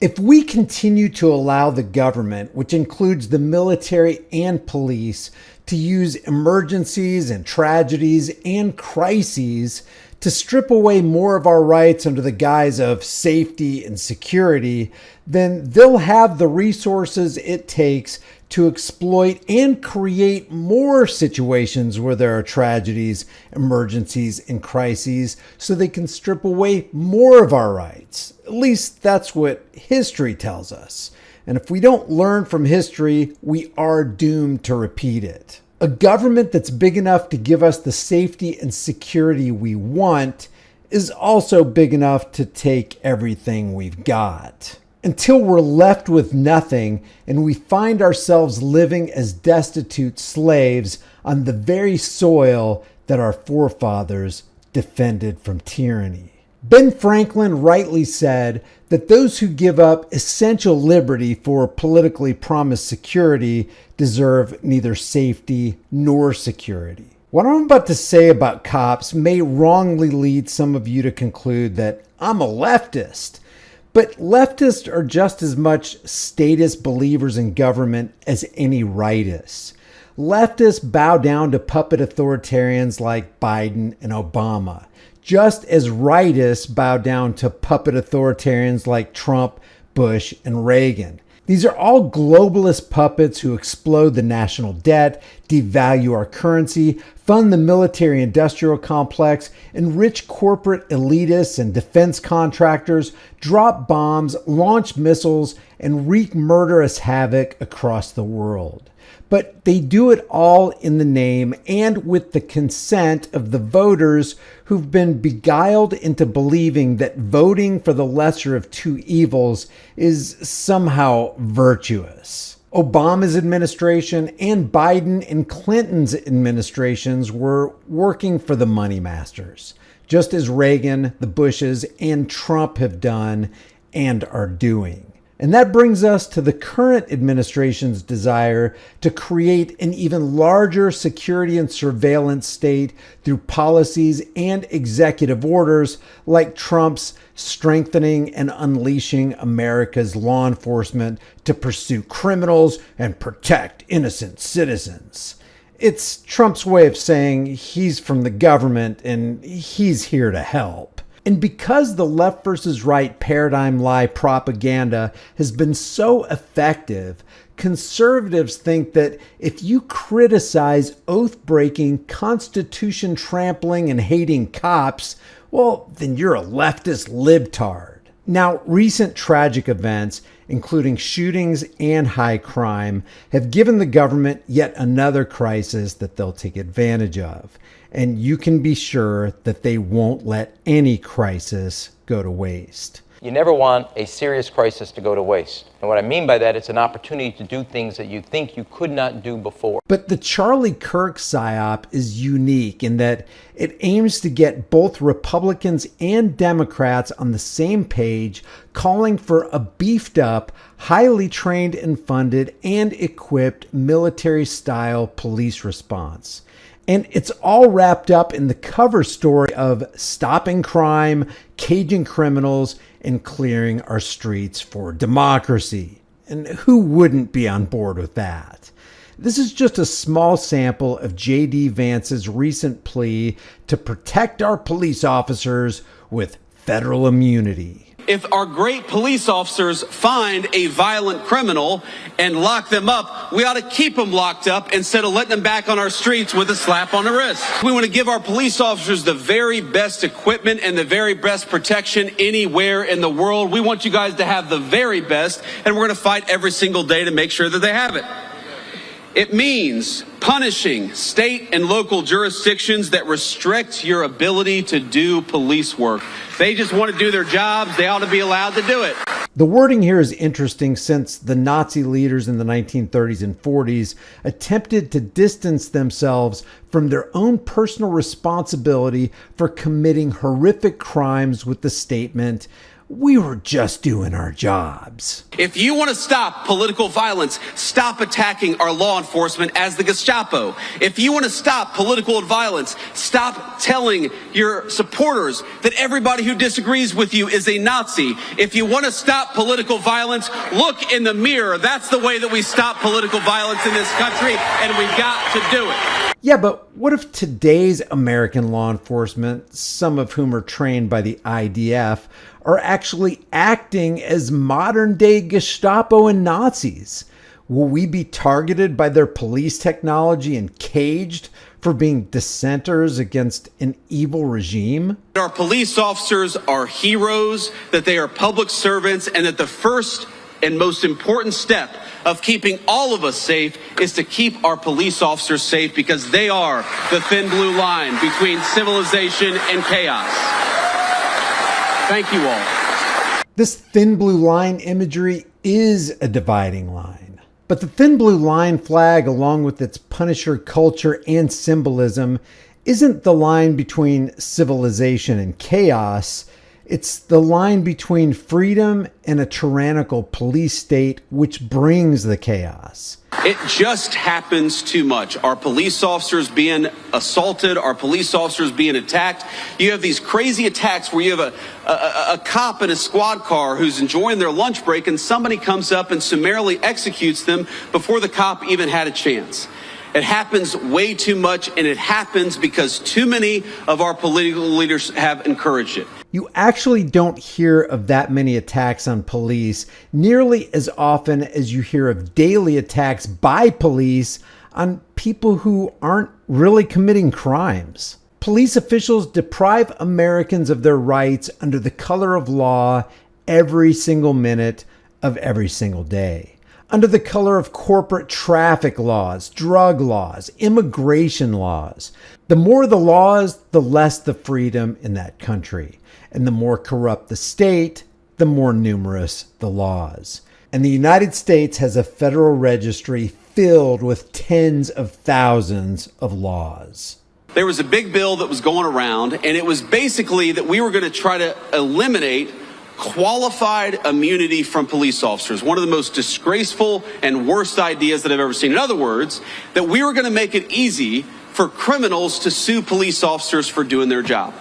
If we continue to allow the government, which includes the military and police, to use emergencies and tragedies and crises to strip away more of our rights under the guise of safety and security, then they'll have the resources it takes to exploit and create more situations where there are tragedies, emergencies, and crises so they can strip away more of our rights. At least that's what history tells us. And if we don't learn from history, we are doomed to repeat it. A government that's big enough to give us the safety and security we want is also big enough to take everything we've got. Until we're left with nothing and we find ourselves living as destitute slaves on the very soil that our forefathers defended from tyranny. Ben Franklin rightly said that those who give up essential liberty for politically promised security deserve neither safety nor security. What I'm about to say about cops may wrongly lead some of you to conclude that I'm a leftist. But leftists are just as much statist believers in government as any rightists. Leftists bow down to puppet authoritarians like Biden and Obama, just as rightists bow down to puppet authoritarians like Trump, Bush, and Reagan. These are all globalist puppets who explode the national debt, devalue our currency, fund the military-industrial complex, enrich corporate elitists and defense contractors, drop bombs, launch missiles, and wreak murderous havoc across the world. But they do it all in the name and with the consent of the voters who've been beguiled into believing that voting for the lesser of two evils is somehow virtuous. Obama's administration and Biden and Clinton's administrations were working for the money masters, just as Reagan, the Bushes, and Trump have done and are doing. And that brings us to the current administration's desire to create an even larger security and surveillance state through policies and executive orders like Trump's strengthening and unleashing America's law enforcement to pursue criminals and protect innocent citizens. It's Trump's way of saying he's from the government and he's here to help. And because the left versus right paradigm lie propaganda has been so effective, conservatives think that if you criticize oath-breaking, constitution-trampling, and hating cops, well, then you're a leftist libtard. Now, recent tragic events, including shootings and high crime, have given the government yet another crisis that they'll take advantage of. And you can be sure that they won't let any crisis go to waste. You never want a serious crisis to go to waste. And what I mean by that, it's an opportunity to do things that you think you could not do before. But the Charlie Kirk psyop is unique in that it aims to get both Republicans and Democrats on the same page, calling for a beefed up, highly trained and funded and equipped military-style police response. And it's all wrapped up in the cover story of stopping crime, caging criminals, and clearing our streets for democracy. And who wouldn't be on board with that? This is just a small sample of J.D. Vance's recent plea to protect our police officers with federal immunity. If our great police officers find a violent criminal and lock them up, we ought to keep them locked up instead of letting them back on our streets with a slap on the wrist. We want to give our police officers the very best equipment and the very best protection anywhere in the world. We want you guys to have the very best, and we're going to fight every single day to make sure that they have it. It means punishing state and local jurisdictions that restrict your ability to do police work. They just want to do their jobs. They ought to be allowed to do it. The wording here is interesting since the Nazi leaders in the 1930s and 40s attempted to distance themselves from their own personal responsibility for committing horrific crimes with the statement, we were just doing our jobs. If you want to stop political violence, stop attacking our law enforcement as the Gestapo. If you want to stop political violence, stop telling your supporters that everybody who disagrees with you is a Nazi. If you want to stop political violence, look in the mirror. That's the way that we stop political violence in this country, and we've got to do it. Yeah, but what if today's American law enforcement, some of whom are trained by the IDF, are actually acting as modern-day Gestapo and Nazis? Will we be targeted by their police technology and caged for being dissenters against an evil regime? Our police officers are heroes, that they are public servants, and that the first and most important step of keeping all of us safe is to keep our police officers safe, because they are the thin blue line between civilization and chaos. Thank you all. This thin blue line imagery is a dividing line. But the thin blue line flag, along with its Punisher culture and symbolism, isn't the line between civilization and chaos. It's the line between freedom and a tyrannical police state, which brings the chaos. It just happens too much. Our police officers being assaulted, our police officers being attacked. You have these crazy attacks where you have a cop in a squad car who's enjoying their lunch break, and somebody comes up and summarily executes them before the cop even had a chance. It happens way too much, and it happens because too many of our political leaders have encouraged it. You actually don't hear of that many attacks on police nearly as often as you hear of daily attacks by police on people who aren't really committing crimes. Police officials deprive Americans of their rights under the color of law every single minute of every single day. Under the color of corporate traffic laws, drug laws, immigration laws. The more the laws, the less the freedom in that country. And the more corrupt the state, the more numerous the laws. And the United States has a federal registry filled with tens of thousands of laws. There was a big bill that was going around, and it was basically that we were going to try to eliminate qualified immunity from police officers. One of the most disgraceful and worst ideas that I've ever seen. In other words, that we were going to make it easy for criminals to sue police officers for doing their job.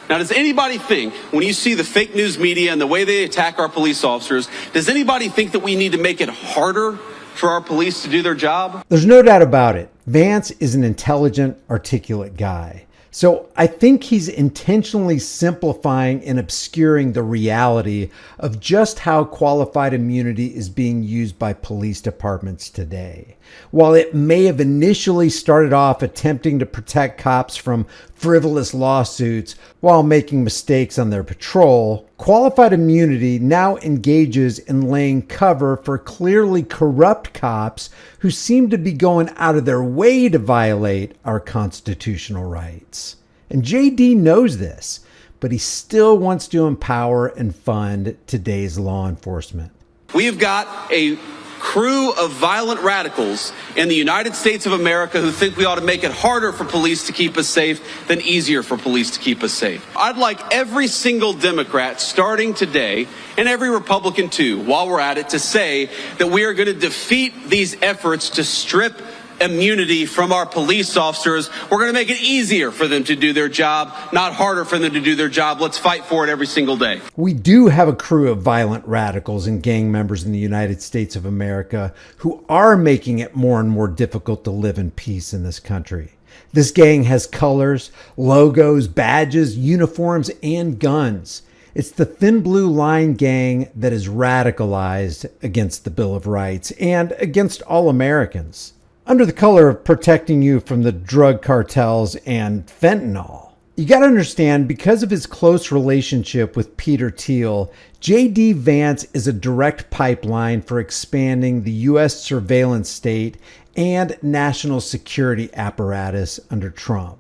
Now, does anybody think, when you see the fake news media and the way they attack our police officers, does anybody think that we need to make it harder for our police to do their job? There's no doubt about it. Vance is an intelligent, articulate guy. So I think he's intentionally simplifying and obscuring the reality of just how qualified immunity is being used by police departments today. While it may have initially started off attempting to protect cops from frivolous lawsuits while making mistakes on their patrol, qualified immunity now engages in laying cover for clearly corrupt cops who seem to be going out of their way to violate our constitutional rights. And JD knows this, but he still wants to empower and fund today's law enforcement. We've got a crew of violent radicals in the United States of America who think we ought to make it harder for police to keep us safe than easier for police to keep us safe. I'd like every single Democrat starting today, and every Republican too, while we're at it, to say that we are going to defeat these efforts to strip immunity from our police officers. We're going to make it easier for them to do their job, not harder for them to do their job. Let's fight for it every single day. We do have a crew of violent radicals and gang members in the United States of America who are making it more and more difficult to live in peace in this country. This gang has colors, logos, badges, uniforms, and guns. It's the Thin Blue Line gang that is radicalized against the Bill of Rights and against all Americans, under the color of protecting you from the drug cartels and fentanyl. You got to understand, because of his close relationship with Peter Teal, J.D. Vance is a direct pipeline for expanding the U.S. surveillance state and national security apparatus under Trump.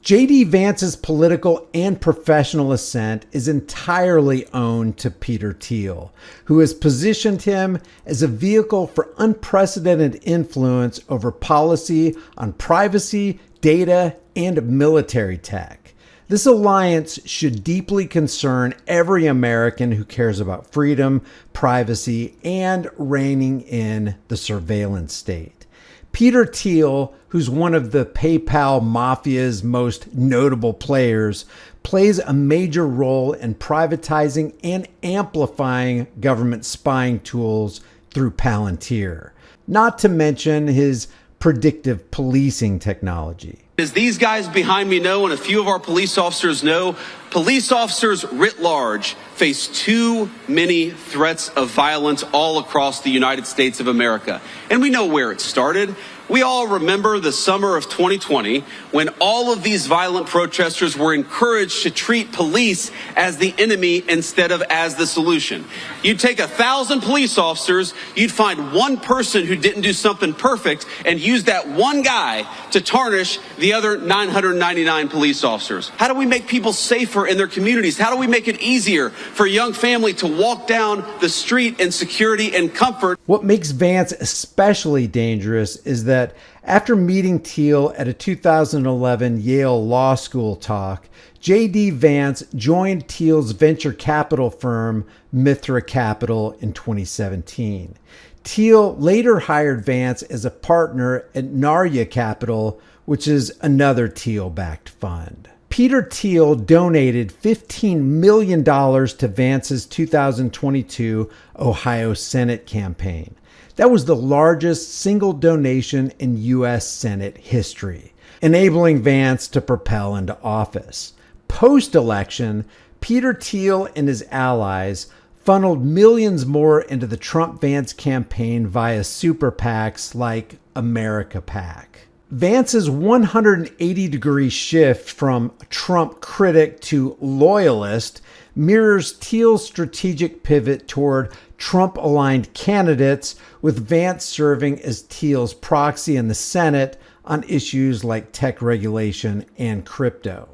J.D. Vance's political and professional ascent is entirely owned to Peter Teal, who has positioned him as a vehicle for unprecedented influence over policy on privacy, data, and military tech. This alliance should deeply concern every American who cares about freedom, privacy, and reining in the surveillance state. Peter Teal, who's one of the PayPal mafia's most notable players, plays a major role in privatizing and amplifying government spying tools through Palantir, not to mention his predictive policing technology. As these guys behind me know, and a few of our police officers know, police officers writ large face too many threats of violence all across the United States of America. And we know where it started. We all remember the summer of 2020 when all of these violent protesters were encouraged to treat police as the enemy instead of as the solution. You'd take 1,000 police officers, you'd find one person who didn't do something perfect and use that one guy to tarnish the other 999 police officers. How do we make people safer in their communities? How do we make it easier for a young family to walk down the street in security and comfort? What makes Vance especially dangerous is that after meeting Teal at a 2011 Yale Law School talk, J.D. Vance joined Teal's venture capital firm, Mithra Capital, in 2017. Teal later hired Vance as a partner at Narya Capital, which is another Teal-backed fund. Peter Teal donated $15 million to Vance's 2022 Ohio Senate campaign. That was the largest single donation in U.S. Senate history, enabling Vance to propel into office. Post-election, Peter Teal and his allies funneled millions more into the Trump-Vance campaign via super PACs like America PAC. Vance's 180-degree shift from Trump critic to loyalist mirrors Teal's strategic pivot toward Trump-aligned candidates, with Vance serving as Teal's proxy in the Senate on issues like tech regulation and crypto.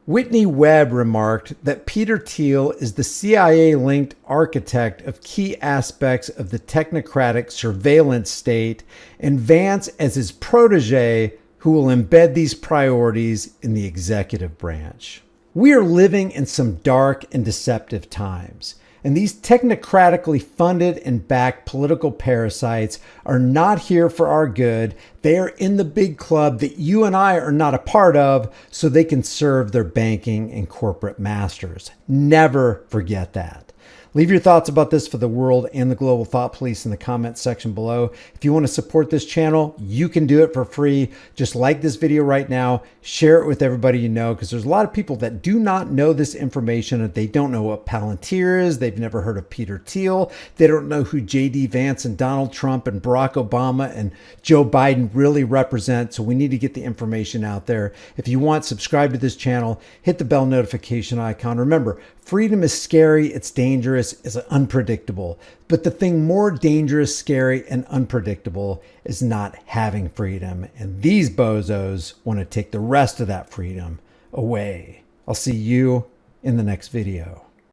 Whitney Webb remarked that Peter Teal is the CIA-linked architect of key aspects of the technocratic surveillance state, and Vance as his protege who will embed these priorities in the executive branch. We are living in some dark and deceptive times, and these technocratically funded and backed political parasites are not here for our good. They are in the big club that you and I are not a part of, so they can serve their banking and corporate masters. Never forget that. Leave your thoughts about this for the world and the global thought police in the comments section below. If you want to support this channel, you can do it for free. Just like this video right now, share it with everybody you know, because there's a lot of people that do not know this information, and they don't know what Palantir is. They've never heard of Peter Teal. They don't know who J.D. Vance and Donald Trump and Barack Obama and Joe Biden really represent. So we need to get the information out there. If you want, subscribe to this channel, hit the bell notification icon. Remember, freedom is scary, it's dangerous, it's unpredictable. But the thing more dangerous, scary, and unpredictable is not having freedom. And these bozos want to take the rest of that freedom away. I'll see you in the next video.